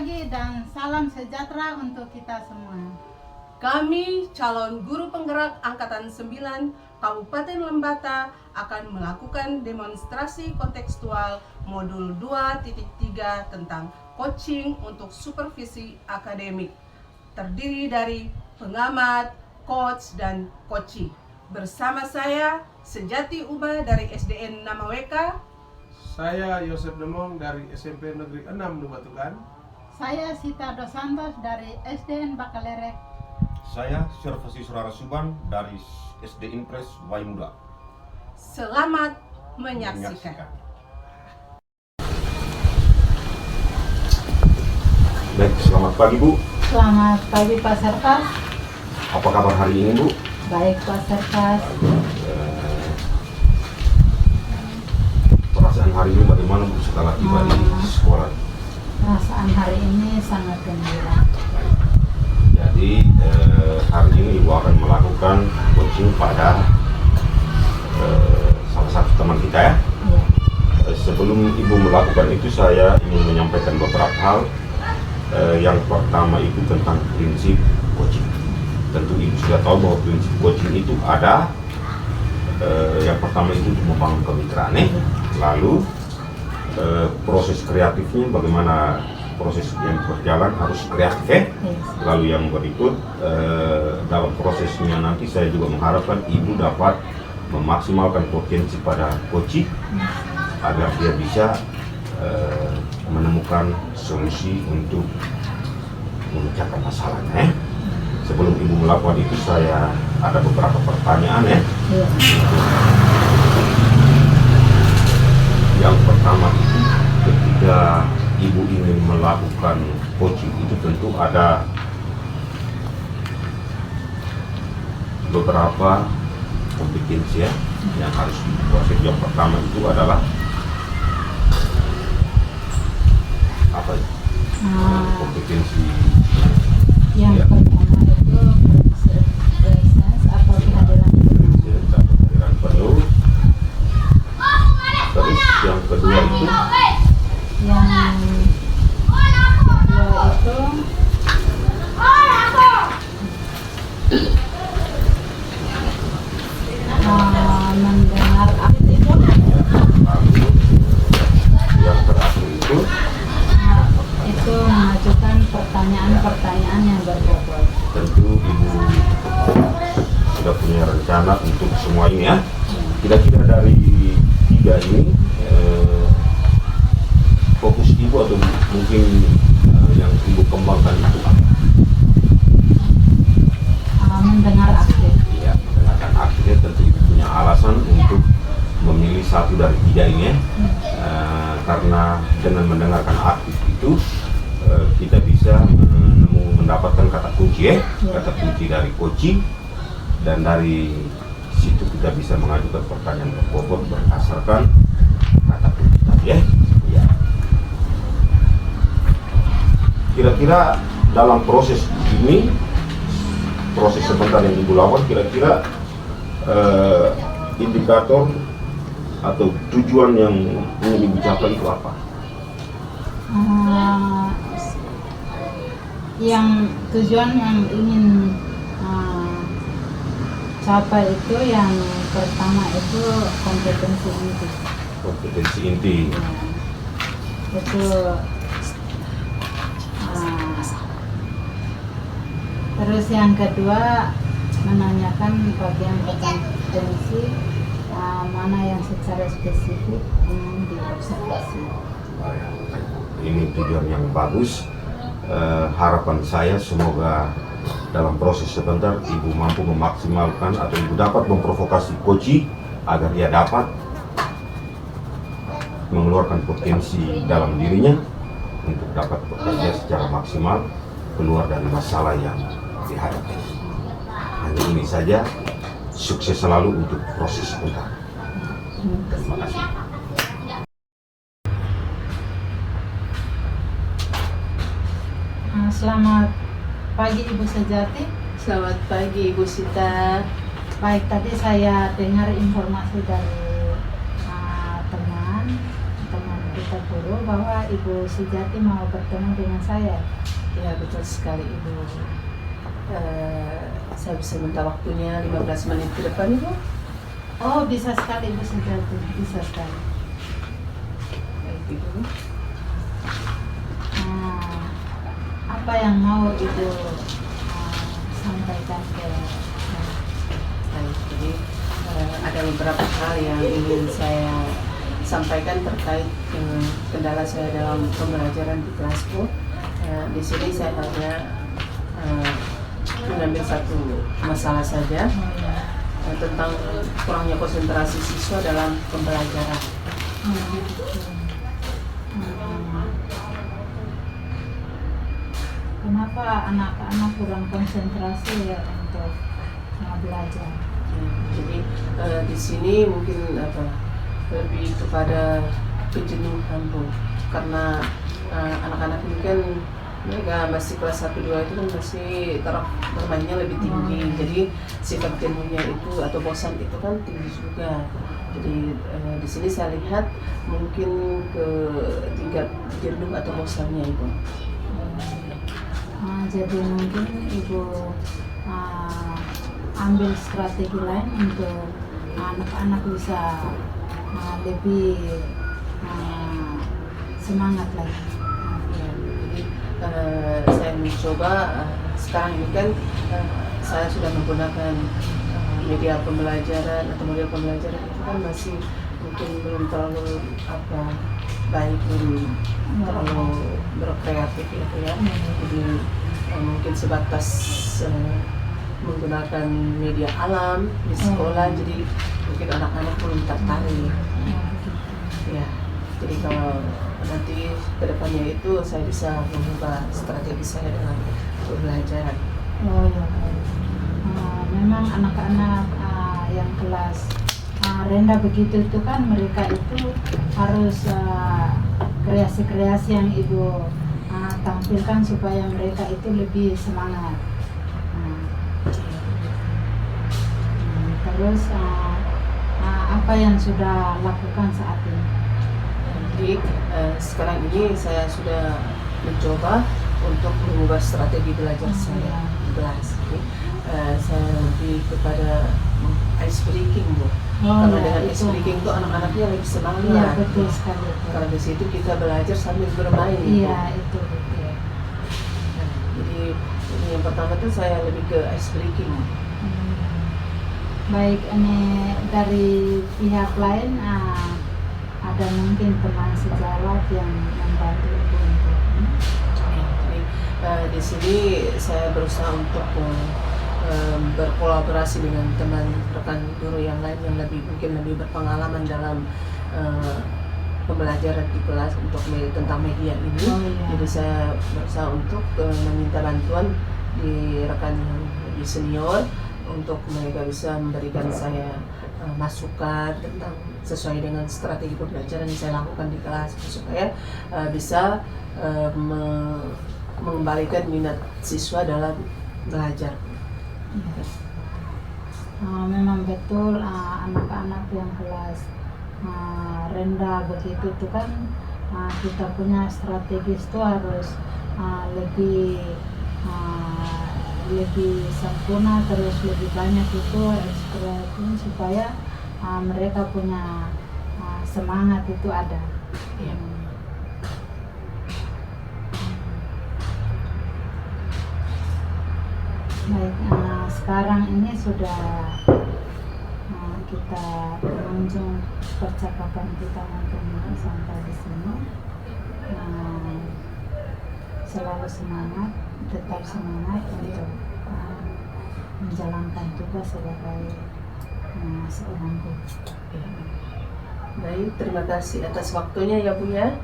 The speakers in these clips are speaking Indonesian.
pagi dan salam sejahtera untuk kita semua. Kami calon guru penggerak Angkatan 9 Kabupaten Lembata akan melakukan demonstrasi kontekstual modul 2.3 tentang coaching untuk supervisi akademik. Terdiri dari pengamat, coach, dan coachee. Bersama saya Sejati Uba dari SDN Namaweka. Saya Yosef Demong dari SMP Negeri 6 Lubatukan. Saya Sita Dos Santos dari SDN Bakalerek. Saya Servasi Surara Suban dari SD Impres Waimuda. Selamat menyaksikan. Baik, selamat pagi Bu. Selamat pagi Pak Serkas. Apa kabar hari ini Bu? Baik Pak Serkas. Perasaan hari ini bagaimana Bu setelah tiba di sekolah? Perasaan hari ini sangat gembira. Jadi hari ini Ibu akan melakukan coaching pada salah satu teman kita ya. Ya. Sebelum Ibu melakukan itu saya ingin menyampaikan beberapa hal. Yang pertama itu tentang prinsip coaching. Tentu Ibu sudah tahu bahwa prinsip coaching itu ada. Yang pertama itu untuk membangun kemitraan lalu proses kreatifnya bagaimana proses yang berjalan harus kreatif lalu yang berikut dalam prosesnya nanti saya juga mengharapkan Ibu dapat memaksimalkan potensi pada coaching agar dia bisa menemukan solusi untuk memecahkan masalahnya. Sebelum Ibu melakukan itu saya ada beberapa pertanyaan ya. Yang pertama itu ketika Ibu ingin melakukan coaching itu tentu ada beberapa kompetensi ya yang harus dikuasai. Yang pertama itu adalah apa ya? Kompetensi Yang pertama itu presence atau kehadiran penuh. Terus yang kedua itu yang kedua itu mendengar aktif. lalu yang terakhir itu mengajukan pertanyaan-pertanyaan yang berbobot. tentu Ibu sudah punya rencana untuk semua ini ya. Kira-kira dari tiga ini fokus Ibu atau mungkin yang Ibu kembangkan itu apa? Mendengar aktif. Ya, mendengarkan aktifnya tentu Ibu punya alasan untuk memilih satu dari tiga ini ya. Karena dengan mendengarkan aktif itu kita bisa mendapatkan kata kunci ya, kata kunci dari coaching dan dari situ kita bisa mengajukan pertanyaan berbobot berdasarkan kata kunci tadi ya. Ya. Kira-kira dalam proses ini, proses sebentar yang Ibu lakukan, kira-kira indikator atau tujuan yang ingin Ibu capai itu apa? Yang tujuan yang ingin capai itu yang pertama itu kompetensi inti. Kompetensi inti. Itu terus yang kedua menanyakan bagian kompetensi mana yang secara spesifik ingin diobservasi. Ini tujuan yang bagus. Harapan saya semoga dalam proses sebentar Ibu mampu memaksimalkan atau Ibu dapat memprovokasi coaching agar ia dapat mengeluarkan potensi dalam dirinya untuk dapat bekerja secara maksimal keluar dari masalah yang dihadapi. Hanya ini saja, sukses selalu untuk proses sebentar. Terima kasih. Selamat pagi Ibu Sejati. Selamat pagi Ibu Sita. Baik, tadi saya dengar informasi dari teman kita guru bahwa Ibu Sujati mau bertemu dengan saya. Ya, betul sekali Ibu. Saya bisa minta waktunya 15 menit ke depan Ibu? Oh, bisa sekali Ibu Sujati, bisa sekali. Baik Ibu. Apa yang mau Ibu sampaikan ke saya? Baik, jadi ada beberapa hal yang ingin saya sampaikan terkait dengan kendala saya dalam pembelajaran di kelasku. Di sini saya hanya mengambil satu masalah saja tentang kurangnya konsentrasi siswa dalam pembelajaran. Kenapa anak-anak kurang konsentrasi ya untuk belajar? Jadi di sini mungkin lebih kepada kejenuhan Bu, karena anak-anak ini kan mereka masih kelas 1-2 itu kan masih taraf bermainnya lebih tinggi, jadi sifat jenuhnya itu atau bosan itu kan tinggi juga. Jadi di sini saya lihat mungkin ke tingkat jenuh atau bosannya itu. Jadi mungkin Ibu ambil strategi lain untuk anak-anak bisa lebih semangat lagi. Jadi saya mencoba sekarang ini kan saya sudah menggunakan media pembelajaran atau model pembelajaran itu kan masih mungkin belum terlalu baik, belum terlalu berkreatif gitu ya. Jadi mungkin sebatas menggunakan media alam di sekolah, jadi mungkin anak-anak belum tertarik. Ya, jadi kalau nanti kedepannya itu saya bisa mengubah strategi saya dalam pembelajaran. Oh ya, memang anak-anak yang kelas rendah begitu itu kan mereka itu harus kreasi-kreasi yang Ibu tampilkan supaya mereka itu lebih semangat. Terus apa yang sudah lakukan saat ini? Jadi sekarang ini saya sudah mencoba untuk mengubah strategi belajar saya di kelas. Saya lebih kepada ice breaking Bu. Karena dengan ice breaking itu anak-anaknya lebih semangat. Iya, betul sekali. Karena di situ kita belajar sambil bermain. Iya, itu betul. Jadi ini yang pertama tuh saya lebih ke ice breaking. Baik, ini dari pihak lain ada mungkin teman sejawat yang membantu Ibu untuk Jadi di sini saya berusaha untuk berkolaborasi dengan teman rekan guru yang lain yang mungkin lebih berpengalaman dalam pembelajaran di kelas untuk tentang media ini. Jadi saya berusaha untuk meminta bantuan di rekan yang lebih senior untuk mereka bisa memberikan saya masukan tentang sesuai dengan strategi pembelajaran yang saya lakukan di kelas supaya bisa mengembalikan minat siswa dalam belajar. Memang betul anak-anak yang kelas rendah begitu itu kan kita punya strategis itu harus lebih sempurna, terus lebih banyak itu ekspresi supaya mereka punya semangat itu ada. Baik, sekarang ini sudah kita mengunjung percakapan kita mungkin sampai di sini. Selalu semangat, tetap semangat untuk menjalankan tugas sebagai seorang guru. Baik, terima kasih atas waktunya ya Bu ya.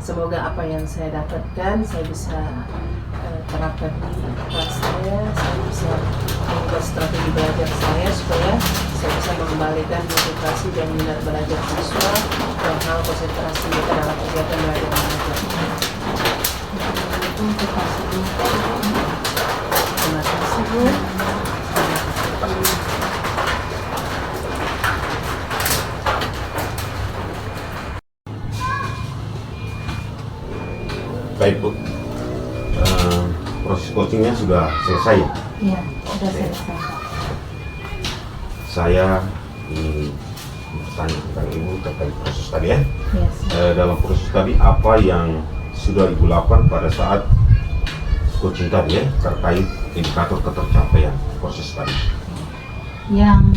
Semoga apa yang saya dapatkan saya bisa terapkan di kelas saya bisa mengubah strategi belajar saya supaya saya bisa mengembalikan motivasi dan minat belajar siswa dan hal konsentrasi mereka dalam kegiatan belajar mengajar. Terima kasih Bu. baik Bu. Proses coachingnya sudah selesai. Iya, sudah Oke. selesai. Saya ingin bertanya tentang Ibu terkait proses tadi ya. Yes. Dalam proses tadi apa yang sudah Ibu lakukan pada saat coaching tadi ya terkait indikator ketercapaian proses tadi? Yang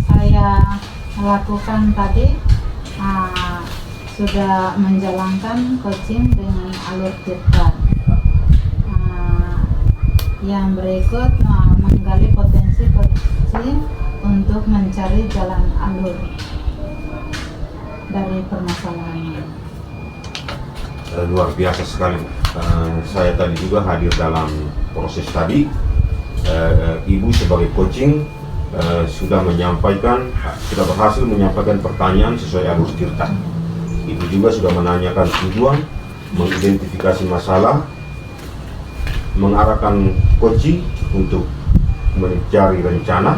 saya lakukan tadi sudah menjalankan coaching dengan alur tirta. Yang berikut menggali potensi coaching untuk mencari jalan alur dari permasalahannya. Luar biasa sekali. Saya tadi juga hadir dalam proses tadi. Ibu sebagai coaching sudah berhasil menyampaikan pertanyaan sesuai alur tirta. Ibu juga sudah menanyakan tujuan, mengidentifikasi masalah, mengarahkan coaching untuk mencari rencana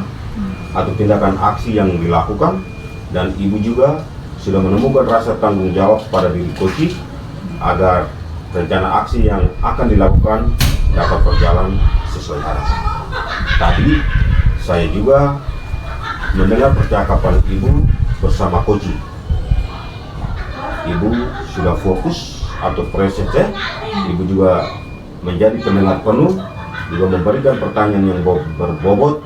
atau tindakan aksi yang dilakukan, dan Ibu juga sudah menemukan rasa tanggung jawab pada diri coaching agar rencana aksi yang akan dilakukan dapat berjalan sesuai harapan. Tadi saya juga mendengar percakapan Ibu bersama coaching. Ibu sudah fokus atau present ya. Ibu juga menjadi pendengar penuh, juga memberikan pertanyaan yang berbobot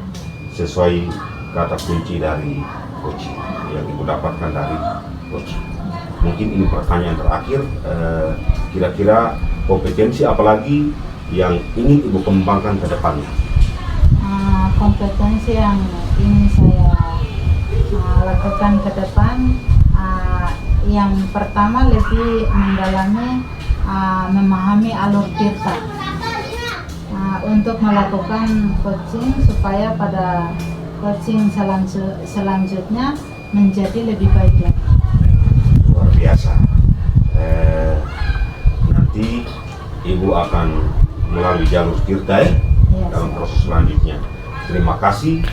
sesuai kata kunci dari coaching yang Ibu dapatkan dari coaching. Mungkin ini pertanyaan terakhir, kira-kira kompetensi apalagi yang ingin Ibu kembangkan ke depannya? Kompetensi yang ingin saya lakukan ke depan, yang pertama lebih mendalami memahami alur tirta untuk melakukan coaching supaya pada coaching selanjutnya menjadi lebih baik lagi. Luar biasa. Nanti Ibu akan melalui jalur tirta dalam proses selanjutnya. Terima kasih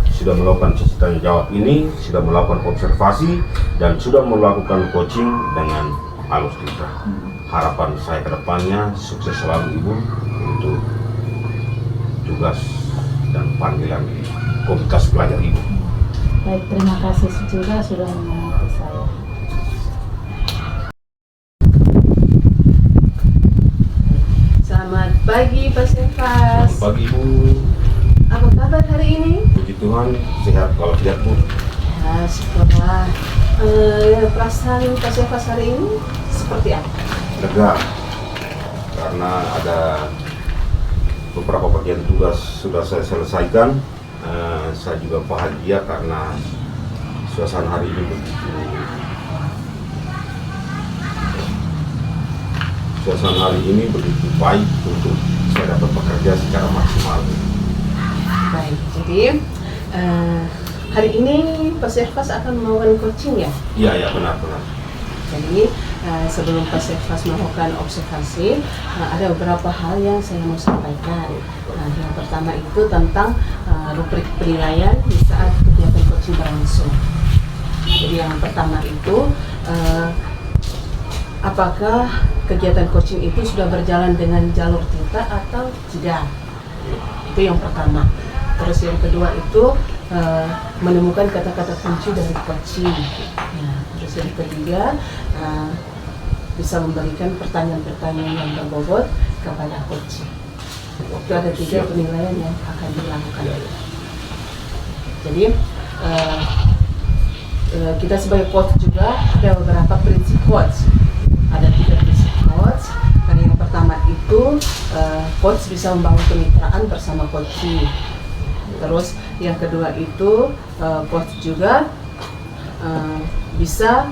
sudah melakukan sesi tanya jawab ini, sudah melakukan observasi, dan sudah melakukan coaching dengan alur tirta. Harapan saya ke depannya sukses selalu Ibu untuk tugas dan panggilan komunitas pelajar Ibu. Baik, terima kasih juga sudah mengenal saya. Selamat pagi Pak Sefas. Selamat pagi Ibu. Apa kabar hari ini? Puji Tuhan, sehat walafiat Bu. Ya, syukurlah. Perasaan Pak Sefas hari ini seperti apa? Lega, karena ada beberapa bagian tugas sudah saya selesaikan. Saya juga bahagia karena suasana hari ini begitu baik untuk saya dapat bekerja secara maksimal. Baik, jadi hari ini Pak Sefas akan melakukan coaching ya? Iya, benar. Jadi sebelum Pak Sefas melakukan observasi, ada beberapa hal yang saya mau sampaikan. Yang pertama itu tentang rubrik penilaian di saat kegiatan coaching berlangsung. Jadi yang pertama itu, apakah kegiatan coaching itu sudah berjalan dengan jalur tirta atau tidak? Itu yang pertama. Terus yang kedua itu menemukan kata-kata kunci dari coaching. Terus yang ketiga, bisa memberikan pertanyaan-pertanyaan yang berbobot kepada coaching. Itu ada 3 penilaian yang akan dilakukan. Jadi kita sebagai coach juga ada beberapa prinsip coach. Ada 3 prinsip coach. Yang pertama itu coach bisa membangun kemitraan bersama coaching. Terus yang kedua itu coach juga bisa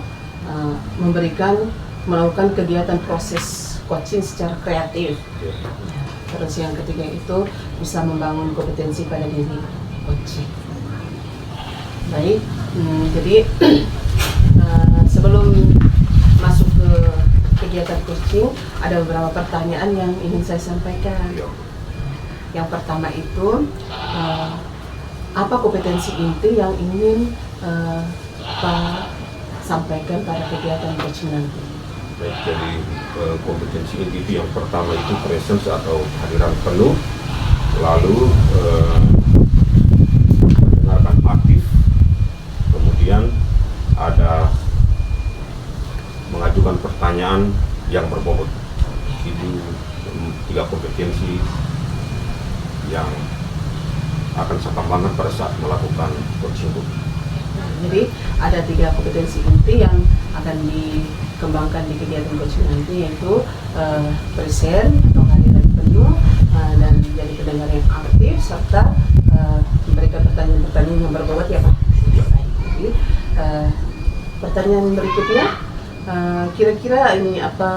melakukan kegiatan proses coaching secara kreatif. Terus yang ketiga itu bisa membangun kompetensi pada diri coaching. Baik, jadi sebelum masuk ke kegiatan coaching, ada beberapa pertanyaan yang ingin saya sampaikan. Yang pertama itu, apa kompetensi inti yang ingin Pak sampaikan pada kegiatan coaching nanti? Baik, jadi kompetensi inti itu yang pertama itu presence atau kehadiran penuh, lalu mendengarkan aktif, kemudian ada mengajukan pertanyaan yang berbobot. Itu 3 kompetensi yang akan saya kembangkan pada saat melakukan coaching. Jadi ada 3 kompetensi inti yang akan dikembangkan di kegiatan coaching nanti, yaitu present atau kehadiran penuh, dan jadi pendengar yang aktif, serta memberikan pertanyaan-pertanyaan yang berbobot ya Pak. Jadi pertanyaan berikutnya, kira-kira ini apa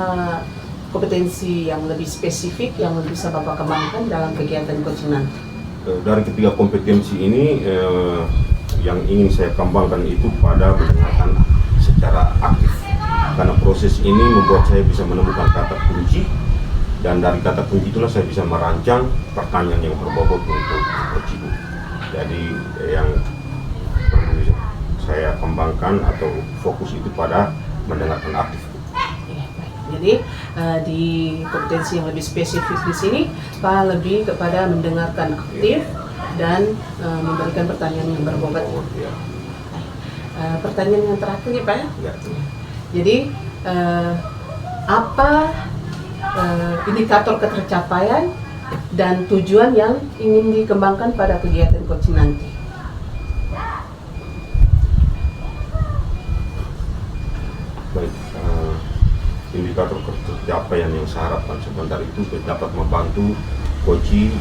kompetensi yang lebih spesifik yang bisa Bapak kembangkan dalam kegiatan coaching nanti? Dari ketiga kompetensi ini yang ingin saya kembangkan itu pada mendengarkan secara aktif, karena proses ini membuat saya bisa menemukan kata kunci, dan dari kata kunci itulah saya bisa merancang pertanyaan yang berbobot untuk coaching. Jadi yang perlu saya kembangkan atau fokus itu pada mendengarkan aktif. Jadi di kompetensi yang lebih spesifik di sini Pak lebih kepada mendengarkan aktif dan memberikan pertanyaan yang berbobot. Ya. Pertanyaan yang terakhir ya Pak. Ya. Jadi apa indikator ketercapaian dan tujuan yang ingin dikembangkan pada kegiatan coaching nanti? Baik, indikator pencapaian yang saya harapkan sebentar itu dapat membantu coaching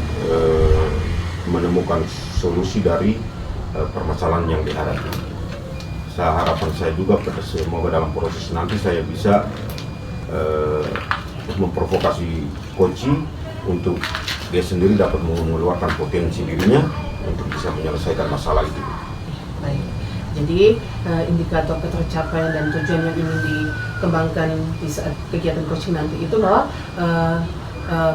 menemukan solusi dari permasalahan yang dihadapi. Harapan saya juga semoga dalam proses nanti saya bisa memprovokasi coaching untuk dia sendiri dapat mengeluarkan potensi dirinya untuk bisa menyelesaikan masalah itu. Baik. Jadi indikator ketercapaian dan tujuan yang ingin dikembangkan di saat kegiatan coaching nanti itu bahwa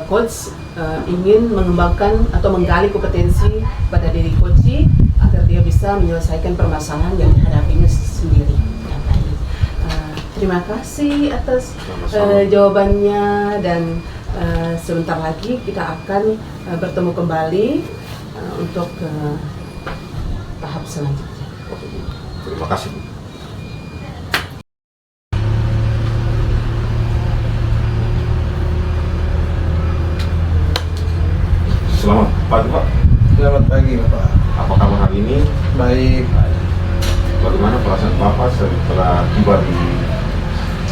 coach ingin mengembangkan atau menggali kompetensi pada diri coaching agar dia bisa menyelesaikan permasalahan yang dihadapinya sendiri. Terima kasih atas jawabannya, dan sebentar lagi kita akan bertemu kembali untuk tahap selanjutnya. Terima kasih. Selamat pagi Pak. Selamat pagi Bapak. Apa kabar hari ini? Baik. Bagaimana perasaan Bapak setelah tiba di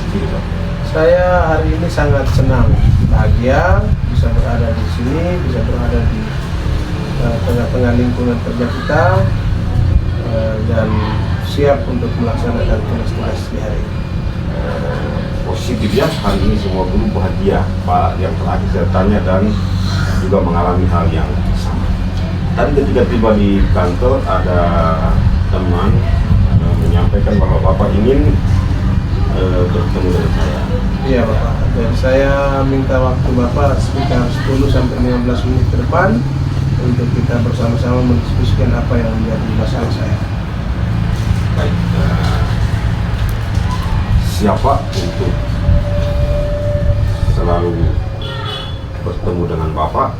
sini Pak? Saya hari ini sangat senang, bahagia bisa berada di sini, bisa berada di tengah-tengah lingkungan kerja kita, dan siap untuk melaksanakan tugas-tugas di hari ini. Positif ya, hari ini semua guru bahagia Pak. Yang terakhir saya tanya dan juga mengalami hal yang sama. Tadi ketika tiba di kantor ada teman menyampaikan bahwa Bapak ingin bertemu dengan saya. Iya Bapak, dan saya minta waktu Bapak sekitar 10-15 menit ke depan untuk kita bersama-sama mendiskusikan apa yang menjadi masalah saya. Baik, siapa untuk selalu bertemu dengan Bapak?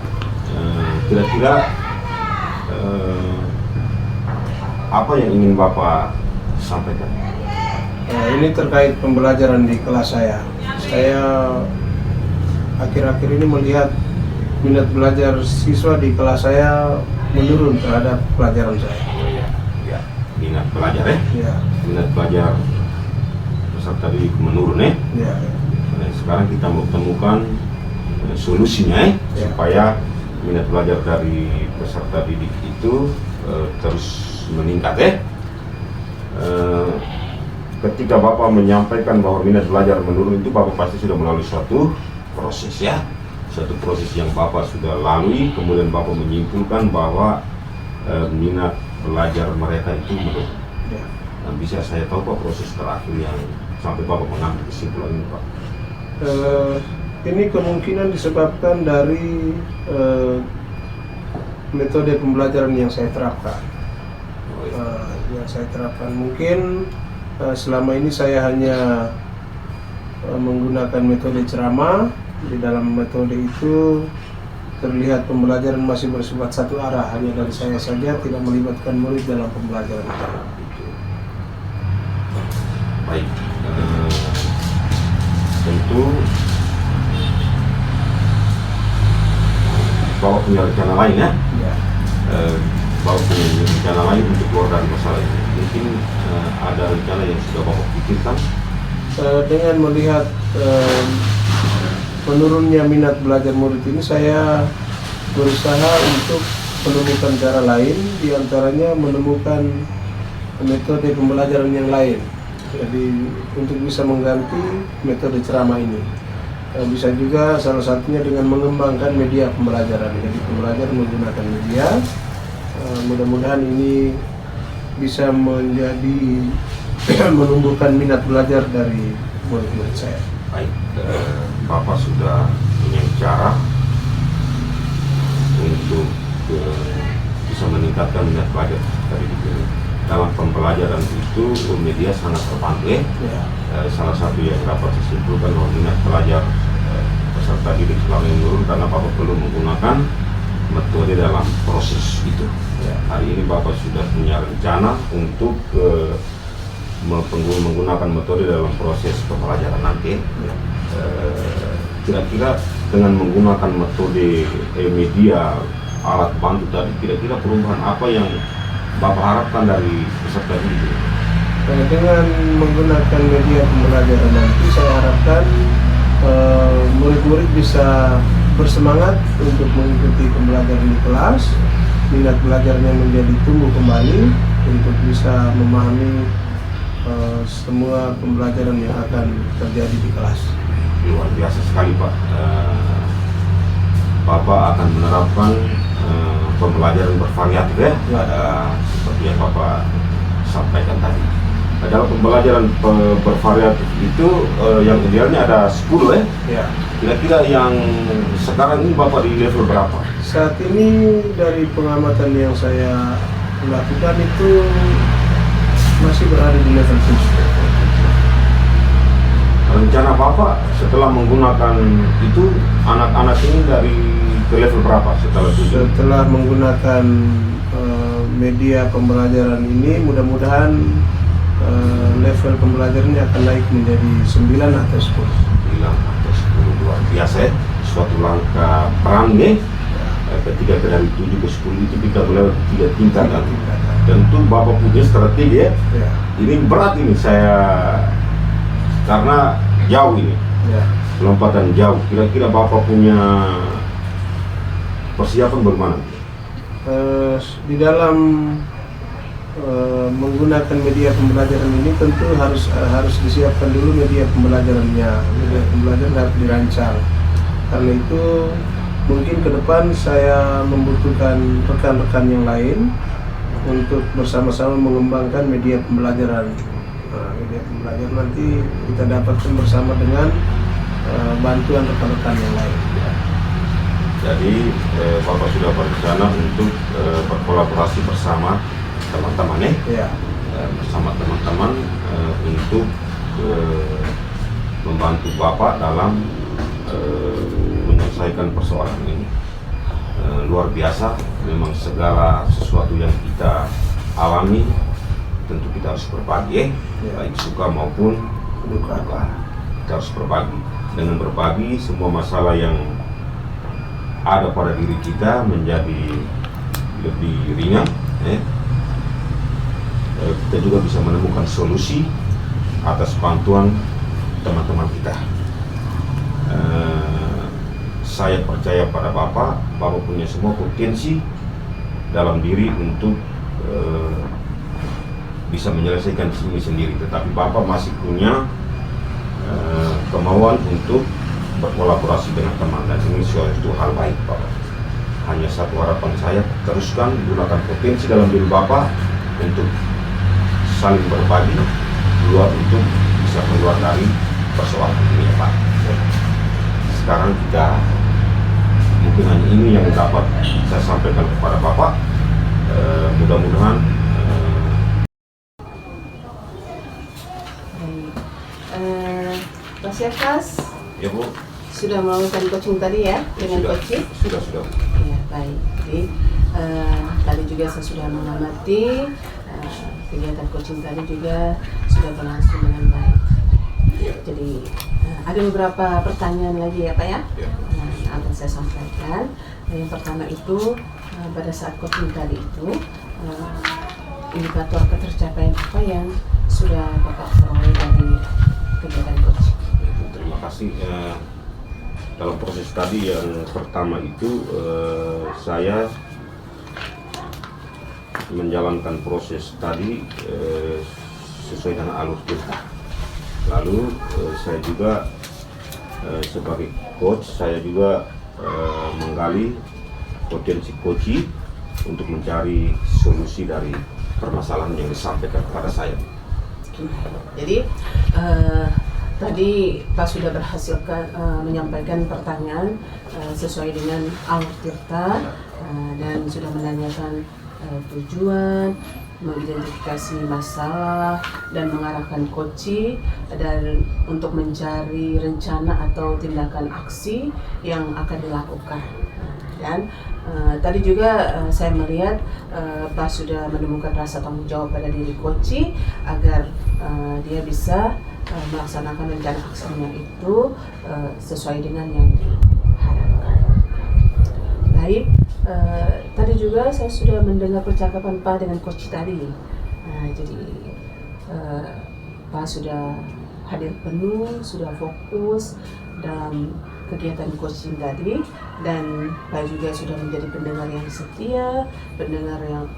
Kira-kira apa yang ingin Bapak sampaikan? Ini terkait pembelajaran di kelas saya. Saya akhir-akhir ini melihat minat belajar siswa di kelas saya menurun terhadap pelajaran saya. Ya, minat belajar ya? Ya. Minat belajar peserta didik menurun ya? Ya. Nah, sekarang kita mau temukan solusinya Ya. supaya minat belajar dari peserta didik itu terus meningkat ya. Ketika Bapak menyampaikan bahwa minat belajar menurun itu Bapak pasti sudah melalui suatu proses ya, suatu proses yang Bapak sudah lalui, kemudian Bapak menyimpulkan bahwa minat belajar mereka itu menurun. Ya. Dan bisa saya tahu Pak proses terakhir yang sampai Bapak mengambil kesimpulan ini Pak? Ini kemungkinan disebabkan dari metode pembelajaran yang saya terapkan. Yang saya terapkan mungkin selama ini saya hanya menggunakan metode ceramah. Di dalam metode itu terlihat pembelajaran masih bersifat satu arah, hanya dari saya saja, tidak melibatkan murid dalam pembelajaran itu. Baik, tentu Bapak punya rencana lain ya? Ya. Bapak punya rencana lain untuk keluar dari masalah ini. Mungkin ada rencana yang sudah Bapak pikirkan? Dengan melihat menurunnya minat belajar murid ini, saya berusaha untuk menemukan cara lain, diantaranya menemukan metode pembelajaran yang lain. Jadi untuk bisa mengganti metode ceramah ini, bisa juga salah satunya dengan mengembangkan media pembelajaran. Jadi pembelajaran menggunakan media, mudah-mudahan ini bisa menjadi menumbuhkan minat belajar dari murid-murid saya. Baik, Bapak sudah punya cara untuk bisa meningkatkan minat belajar tadi itu. Dalam pembelajaran itu media sangat terbantu ya. Salah satu yang dapat disimpulkan bahwa minat belajar peserta didik selama ini menurun karena Bapak perlu menggunakan metode dalam proses itu. Hari ini Bapak sudah punya rencana untuk menggunakan metode dalam proses pembelajaran nanti. Kira-kira dengan menggunakan metode media alat bantu tadi, kira-kira perubahan apa yang Bapak harapkan dari peserta didik? Dengan menggunakan media pembelajaran nanti, saya harapkan murid-murid bisa bersemangat untuk mengikuti pembelajaran di kelas, minat belajarnya menjadi tumbuh kembali untuk bisa memahami semua pembelajaran yang akan terjadi di kelas. Luar biasa sekali Pak. Bapak akan menerapkan pembelajaran bervariatif ya, seperti yang Bapak sampaikan tadi. Dalam pembelajaran bervariatif itu yang idealnya ada 10 ya. Kira-kira yang sekarang ini Bapak di level berapa? Saat ini dari pengamatan yang saya lakukan itu masih berada di level 7. Rencana Bapak setelah menggunakan itu, anak-anak ini dari ke level berapa setelah itu? Setelah menggunakan media pembelajaran ini, mudah-mudahan level pembelajarannya akan naik menjadi 9 atau 10. 9 atau 10, luar biasa ya. Suatu langkah perang nih. Ketika dari 7 ke 10 itu kita melewati 3 tingkatan. Tentu Bapak punya strategi ya. Ini berat ini saya, karena jauh ini, lompatan jauh. Kira-kira Bapak punya persiapan bagaimana? Di dalam menggunakan media pembelajaran ini tentu harus disiapkan dulu media pembelajarannya. Media pembelajaran harus dirancang. Karena itu mungkin ke depan saya membutuhkan rekan-rekan yang lain untuk bersama-sama mengembangkan media pembelajaran. Media pembelajaran nanti kita dapatkan bersama dengan bantuan rekan-rekan yang lain. Jadi Bapak sudah berencana untuk berkolaborasi bersama teman-teman bersama teman-teman untuk membantu Bapak dalam menyelesaikan persoalan ini. Luar biasa, memang segala sesuatu yang kita alami tentu kita harus berbagi, baik suka maupun duka. Kita harus berbagi. Dengan berbagi, semua masalah yang ada pada diri kita menjadi lebih ringan. Kita juga bisa menemukan solusi atas bantuan teman-teman kita. Saya percaya pada Bapak punya semua potensi dalam diri untuk bisa menyelesaikan ini sendiri, tetapi Bapak masih punya kemauan untuk berkolaborasi dengan teman, dan ini suatu hal baik Bapak. Hanya satu harapan saya, teruskan gunakan potensi dalam diri Bapak untuk saling berbagi, keluar untuk bisa keluar dari persoalan ini ya Pak. Sekarang kita mungkin hanya ini yang dapat saya sampaikan kepada Bapak. Mudah-mudahan Syafas Ya Bu, sudah melakukan coaching tadi ya dengan coaching? Sudah. Ya baik. Jadi tadi juga saya sudah mengamati kegiatan coaching tadi juga sudah berlangsung dengan baik. Jadi ada beberapa pertanyaan lagi ya Pak ya? Nah, yang akan saya sampaikan. Yang pertama itu pada saat coaching tadi itu indikator ketercapaian apa yang sudah Bapak peroleh dari kegiatan coaching? Terima kasih. Dalam proses tadi yang pertama itu saya menjalankan proses tadi sesuai dengan alur kita. Lalu saya juga sebagai coach, saya juga menggali potensi coaching untuk mencari solusi dari permasalahan yang disampaikan kepada saya. Jadi tadi Pak sudah berhasil menyampaikan pertanyaan sesuai dengan alur tirta dan sudah menanyakan tujuan, mengidentifikasi masalah dan mengarahkan coaching dan untuk mencari rencana atau tindakan aksi yang akan dilakukan. Dan tadi juga saya melihat Pak sudah menemukan rasa tanggung jawab pada diri coaching agar dia bisa melaksanakan rencana aksinya itu sesuai dengan yang diharapkan. Baik, tadi juga saya sudah mendengar percakapan Pak dengan coach tadi. Jadi Pak sudah hadir penuh, sudah fokus dalam kegiatan coaching tadi, dan Pak juga sudah menjadi pendengar yang setia, pendengar yang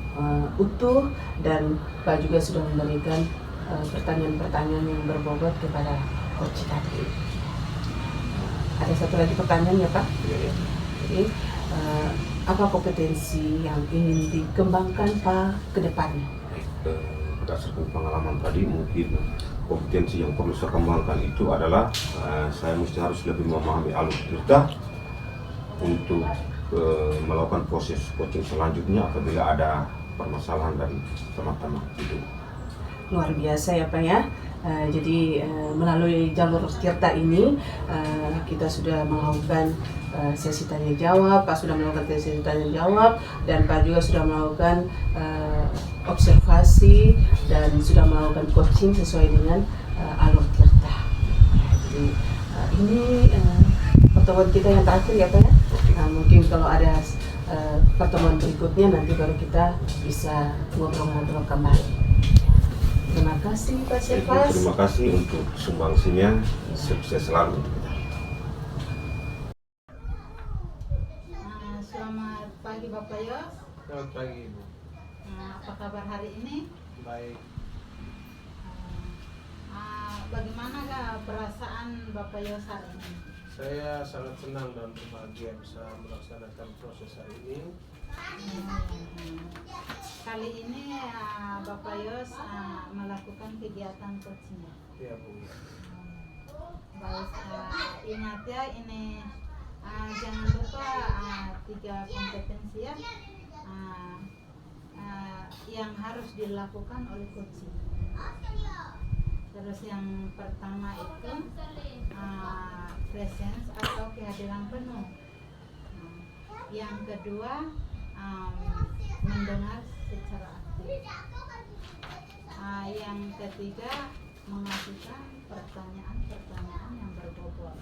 utuh, dan Pak juga sudah memberikan pertanyaan-pertanyaan yang berbobot kepada coach tadi. Ada satu lagi pertanyaan ya Pak? Jadi, apa kompetensi yang ingin dikembangkan Pak ke depannya? Berdasarkan pengalaman tadi, mungkin kompetensi yang perlu saya kembangkan itu adalah saya harus lebih memahami alur tirta untuk melakukan proses coaching selanjutnya apabila ada permasalahan dari teman-teman itu. Luar biasa ya Pak ya. Jadi melalui jalur tirta ini kita sudah melakukan sesi tanya jawab, Pak sudah melakukan sesi tanya jawab, dan Pak juga sudah melakukan observasi dan sudah melakukan coaching sesuai dengan alur tirta. Jadi ini pertemuan kita yang terakhir ya Pak ya. Mungkin kalau ada pertemuan berikutnya nanti baru kita bisa ngobrol-ngobrol kembali. Terima kasih Pak Syafas. Terima kasih untuk sumbangsinya, sukses selalu untuk kita. Selamat pagi Bapak Yos. Selamat pagi Ibu. Apa kabar hari ini? Baik. Bagaimana perasaan Bapak Yos hari ini? Saya sangat senang dan berbahagia bisa melaksanakan proses hari ini. Kali ini Bapak Yos melakukan kegiatan coaching. Ya Bu. Baik, ingat ya ini jangan lupa 3 kompetensi ya yang harus dilakukan oleh coaching. Terus yang pertama itu presence atau kehadiran penuh. Yang kedua mendengar secara aktif. Yang ketiga mengajukan pertanyaan-pertanyaan yang berbobot.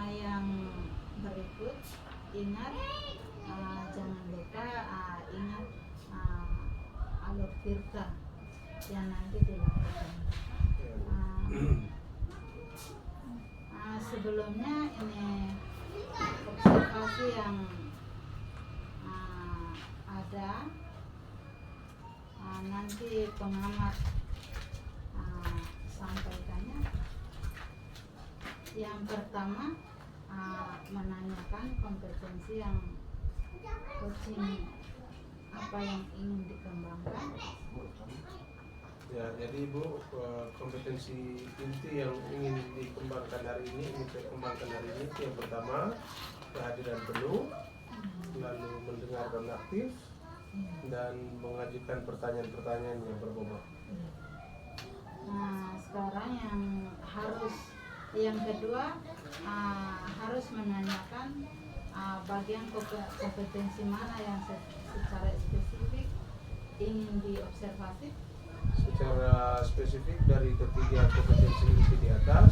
Yang berikut ingat jangan lupa ingat alur tirta yang nanti dilakukan. Sebelumnya ini observasi yang ada nanti pengamat sampaikannya. Yang pertama menanyakan kompetensi yang coaching apa yang ingin dikembangkan. Ya, jadi Ibu, kompetensi inti yang ingin dikembangkan hari ini, itu yang pertama kehadiran penuh, lalu mendengarkan aktif, dan mengajukan pertanyaan-pertanyaan yang berbobot. Nah, sekarang yang kedua harus menanyakan bagian kompetensi mana yang secara spesifik ingin diobservasi. Secara spesifik dari ketiga kompetensi inti di atas,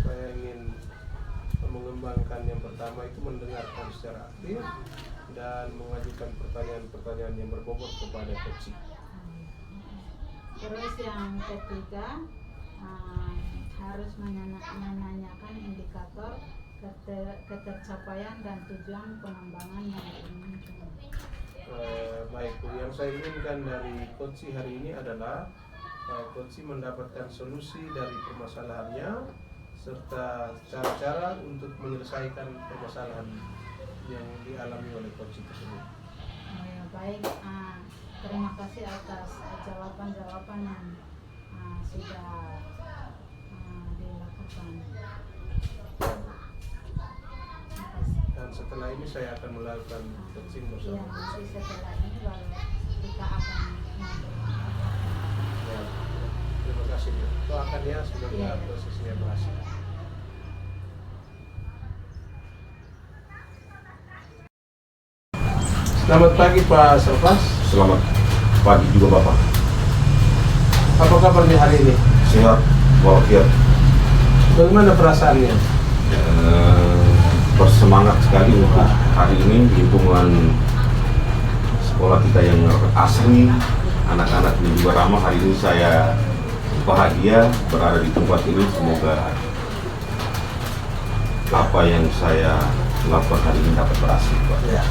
saya ingin mengembangkan yang pertama itu mendengarkan secara aktif dan mengajukan pertanyaan-pertanyaan yang berbobot kepada coaching. Terus yang ketiga harus menanyakan indikator ketercapaian dan tujuan pengembangan yang diinginkan. Baik, yang saya inginkan dari coaching hari ini adalah coaching mendapatkan solusi dari permasalahannya serta cara-cara untuk menyelesaikan permasalahan yang dialami oleh coaching tersebut. Baik, terima kasih atas jawaban-jawaban yang sudah dilakukan. Dan setelah ini saya akan melakukan coaching bersama. Iya, nanti setelah ini baru kita akan ngobrol. Ya, terima kasih. Doakan ya semoga prosesnya berhasil. Selamat pagi Pak Serpas. Selamat pagi juga Bapak. Apa kabarnya hari ini? Sehat walafiat. Bagaimana perasaannya? Bersemangat sekali untuk hari ini lingkungan sekolah kita yang asri, anak-anak ini juga ramah. Hari ini saya bahagia berada di tempat ini. Semoga apa yang saya lakukan hari ini dapat berhasil, Pak. Ya,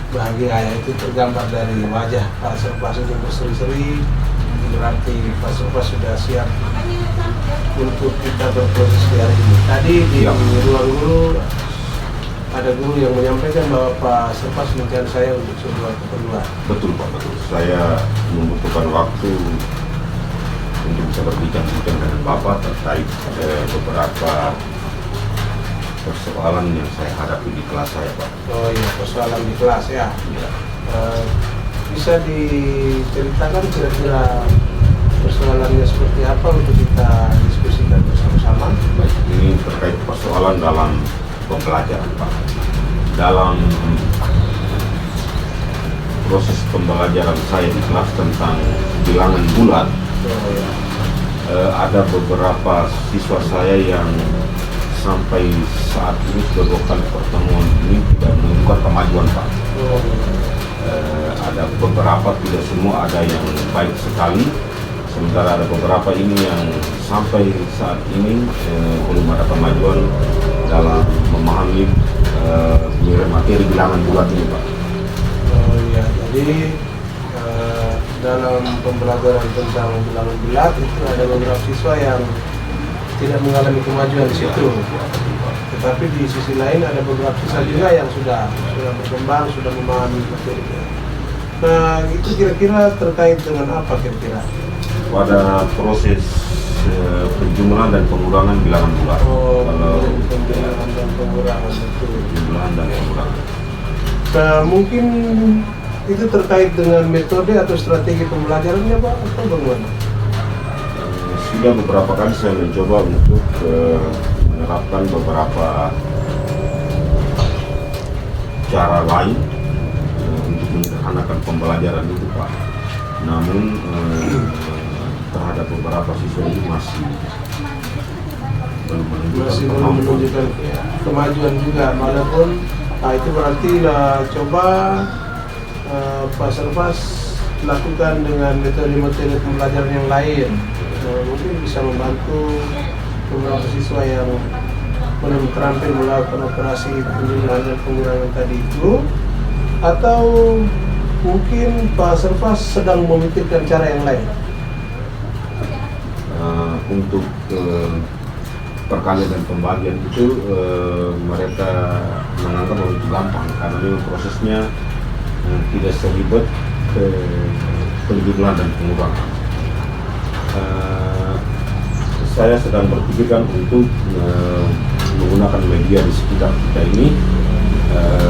bahagia ya, itu tergambar dari wajah Pak Serpas yang berseri-seri. Berarti Pak Serpas sudah siap untuk kita berproses hari ini. Tadi di ruang guru ada guru yang menyampaikan bahwa Pak Serpas mencari saya untuk sebuah keperluan. Betul Pak, betul. Saya membutuhkan waktu untuk bisa berbincang-bincang dengan Bapak terkait beberapa persoalan yang saya hadapi di kelas saya, Pak. Oh iya, persoalan di kelas ya. Ya. Bisa diceritakan kira-kira persoalannya seperti apa untuk kita diskusikan bersama-sama? Baik, ini terkait persoalan dalam pembelajaran, Pak. Dalam proses pembelajaran saya di kelas tentang bilangan bulat, ada beberapa siswa saya yang sampai saat ini sudah 2 kali pertemuan ini tidak menunjukkan kemajuan, Pak. Ada beberapa, tidak semua, ada yang baik sekali, sementara ada beberapa ini yang sampai saat ini belum ada kemajuan dalam memahami materi bilangan bulat ini, Pak. Oh iya, jadi dalam pembelajaran tentang bilangan bulat itu ada beberapa siswa yang tidak mengalami kemajuan di situ. Tetapi di sisi lain ada beberapa siswa juga yang sudah berkembang, sudah memahami materinya. Nah, itu kira-kira terkait dengan apa kira-kira? Pada proses penjumlahan dan pengurangan bilangan bulat. Oh, Kalau penjumlahan dan pengurangan itu. penjumlahan dan pengurangan. Nah, mungkin itu terkait dengan metode atau strategi pembelajarannya, Pak, atau bagaimana? Sudah beberapa kali saya mencoba untuk menerapkan beberapa cara lain untuk menyederhanakan pembelajaran itu, Pak. Namun terhadap beberapa siswa itu masih belum menunjukkan kemajuan juga, walaupun itu berarti coba Pak Serpas lakukan dengan metode-metode pembelajaran yang lain. Mungkin bisa membantu beberapa siswa yang belum terampil melakukan operasi penjumlahan dan pengurangan tadi itu, atau mungkin Pak Serpas sedang memikirkan cara yang lain. Untuk perkalian dan pembagian itu mereka menganggap bahwa itu gampang karena memang prosesnya tidak seribet penjumlahan dan pengurangan. Saya sedang berpikirkan untuk menggunakan media di sekitar kita ini,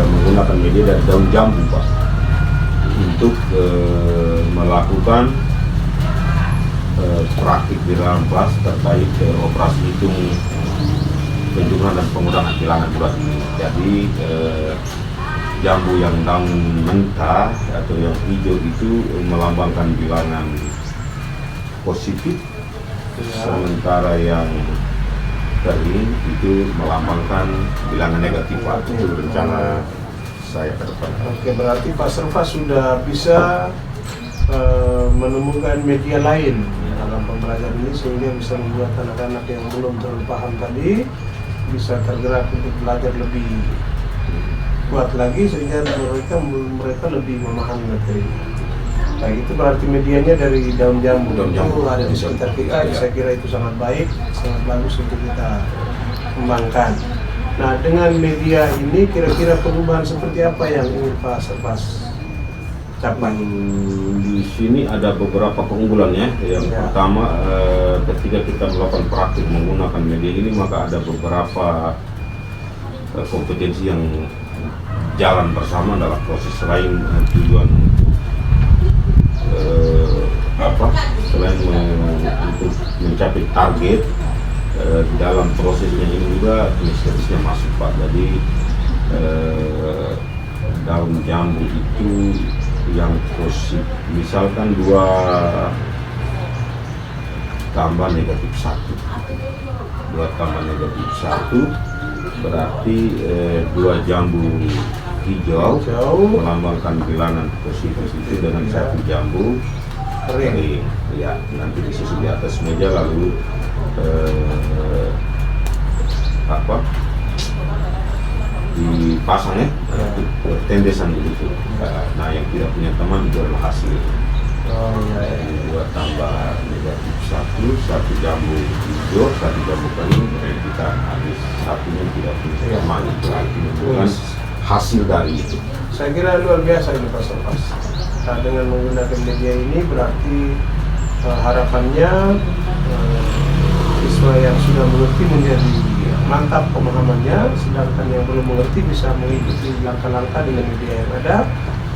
menggunakan media dari daun jambu, Pak, untuk melakukan praktik di dalam kelas terkait operasi hitung penjualan dan penggunaan bilangan bulat ini. Jadi jambu yang daun mentah atau yang hijau itu melambangkan bilangan positif, sementara yang kering itu melambangkan bilangan negatif. Itu rencana saya ke depan. Oke, berarti Pak Serva sudah bisa menemukan media lain dalam pembelajaran ini sehingga bisa membuat anak-anak yang belum terlalu paham tadi bisa tergerak untuk belajar lebih kuat lagi sehingga mereka lebih memahami materi. Baik, itu berarti medianya dari daun jambu. Itu ada di sekitar kita. Saya kira itu sangat baik, sangat bagus untuk kita kembangkan. Nah, dengan media ini kira-kira perubahan seperti apa yang ingin Pak Serva capai? Di sini ada beberapa keunggulannya. Yang pertama, ketika kita melakukan praktik menggunakan media ini, maka ada beberapa kompetensi yang jalan bersama dalam proses selain tujuan selain untuk mencapai target. Di dalam prosesnya ini juga estetisnya masuk, Pak. Jadi daun jambu itu yang positif, misalkan 2 tambah negatif 1, 2 tambah negatif 1 berarti 2 jambu hijau melambangkan bilangan positif itu dengan 1 jambu kering. Ya, nanti disusun di atas meja lalu dipasang ya, tendesan begitu. Nah, yang tidak punya teman itu adalah hasil. 2 tambah negatif 1 jambu hijau, 1 jambu kering, kita habis satunya tidak punya teman, itu artinya bukan hasil dari itu. Saya kira luar biasa ini Pak Serva. Nah, dengan menggunakan media ini berarti harapannya siswa yang sudah mengerti menjadi mantap pemahamannya, sedangkan yang belum mengerti bisa mengikuti langkah-langkah dengan media yang ada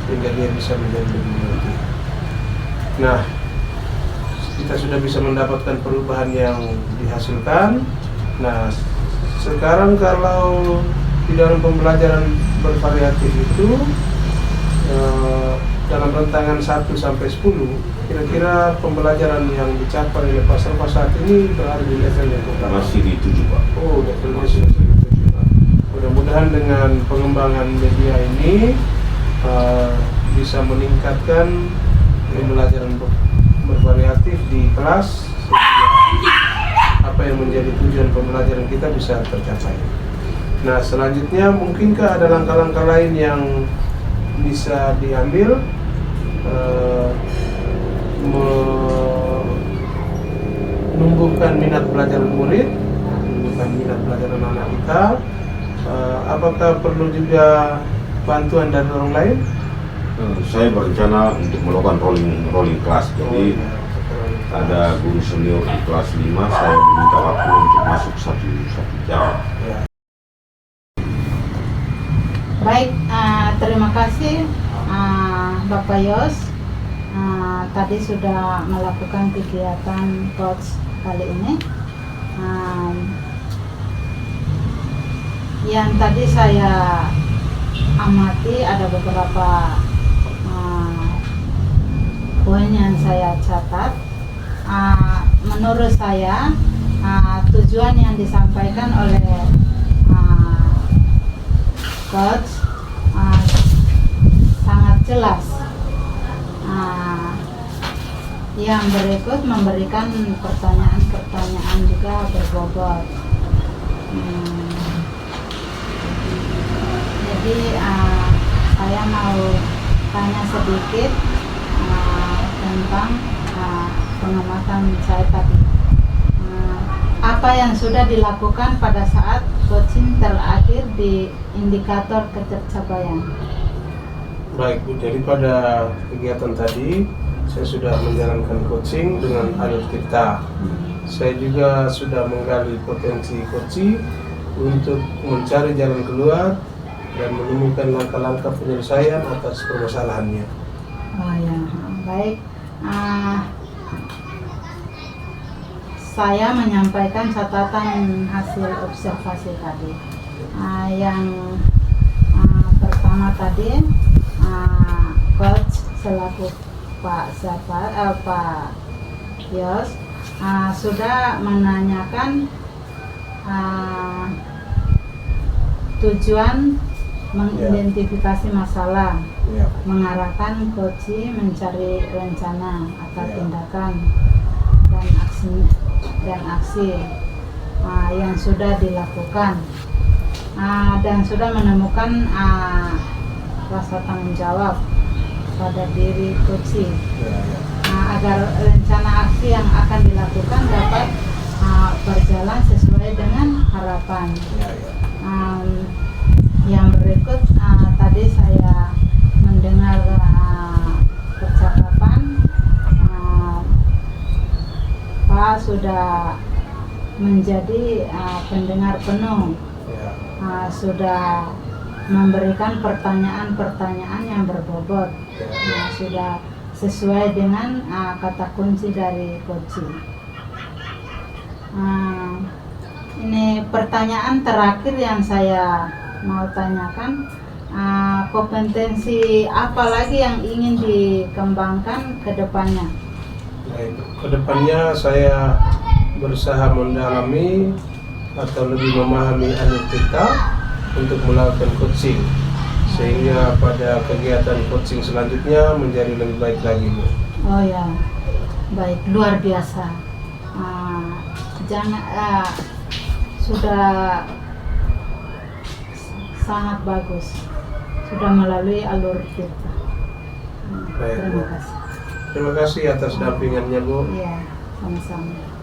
sehingga dia bisa menjadi lebih mengerti. Nah, kita sudah bisa mendapatkan perubahan yang dihasilkan. Nah, sekarang kalau di dalam pembelajaran bervariatif itu dalam rentangan 1 sampai 10, kira-kira pembelajaran yang dicapai oleh Pak Serva saat ini berada di level yang berapa? Masih di 7, Pak. Oh, levelnya sudah di 7. Mudah-mudahan dengan pengembangan media ini bisa meningkatkan pembelajaran bervariatif di kelas sehingga apa yang menjadi tujuan pembelajaran kita bisa tercapai. Nah, selanjutnya mungkinkah ada langkah-langkah lain yang bisa diambil menumbuhkan minat belajar murid, menumbuhkan minat belajar anak kita? Apakah perlu juga bantuan dari orang lain? Saya berencana untuk melakukan rolling kelas. Jadi ada guru senior di kelas 5, saya meminta waktu untuk masuk satu jam. Baik, terima kasih Bapak Yos. Tadi sudah melakukan kegiatan coach kali ini. Yang tadi saya amati ada beberapa poin yang saya catat. Menurut saya tujuan yang disampaikan oleh coach sangat jelas. Yang berikut memberikan pertanyaan-pertanyaan juga berbobot. Jadi saya mau tanya sedikit tentang pengamatan saya tadi. Apa yang sudah dilakukan pada saat coaching terakhir di indikator ketercapaian? Baik Bu, jadi pada kegiatan tadi saya sudah menjalankan coaching dengan alur kita. Saya juga sudah menggali potensi coaching untuk mencari jalan keluar dan menemukan langkah-langkah penyelesaian atas permasalahannya. Oh ya, baik. saya menyampaikan catatan hasil observasi tadi. Yang pertama tadi, coach selaku Pak Yos sudah menanyakan tujuan mengidentifikasi masalah, mengarahkan coach mencari rencana atau tindakan dan aksi yang sudah dilakukan, dan sudah menemukan rasa tanggung jawab pada diri coach, agar rencana aksi yang akan dilakukan dapat berjalan sesuai dengan harapan. Yang berikut, tadi saya mendengar percakapan Pak sudah menjadi pendengar penuh, sudah memberikan pertanyaan-pertanyaan yang berbobot, sudah sesuai dengan kata kunci dari coach. Ini pertanyaan terakhir yang saya mau tanyakan, kompetensi apa lagi yang ingin dikembangkan ke depannya? Kedepannya saya berusaha mendalami atau lebih memahami analitika untuk melakukan coaching, sehingga pada kegiatan coaching selanjutnya menjadi lebih baik lagi, Bu. Oh ya, baik, luar biasa. Sudah sangat bagus, sudah melalui alur kita. Baik, Terima Bu. kasih. Terima kasih atas dampingannya, Bu. Iya, sama-sama.